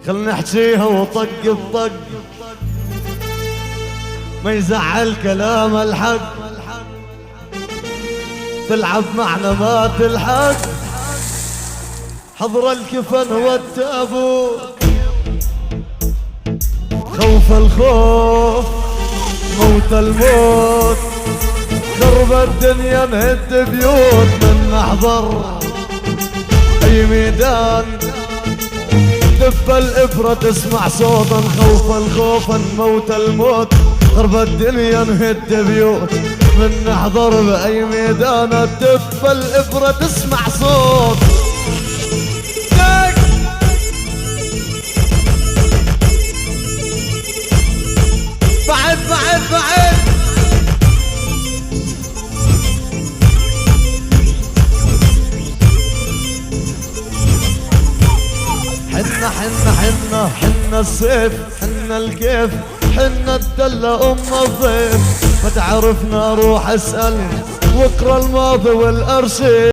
خل نحكيها وطق بطق، ما يزعل كلام الحق، تلعب معنا ما تلحق. حضر الكفن والتابوت، خوف الخوف موت الموت، درب الدنيا نهد بيوت. من نحضر اي ميدان دب الإبرة تسمع صوتا، خوف الخوف موت الموت، درب الدنيا نهد بيوت. من نحضر بأي ميدان دب الإبرة تسمع صوت. بعد بعد بعد حنا حنا حنا حنا السيف، حنا الكيف، حنا الدلة أم الضيف. ما تعرفنا روح اسأل واقرا الماضي والأرشيف.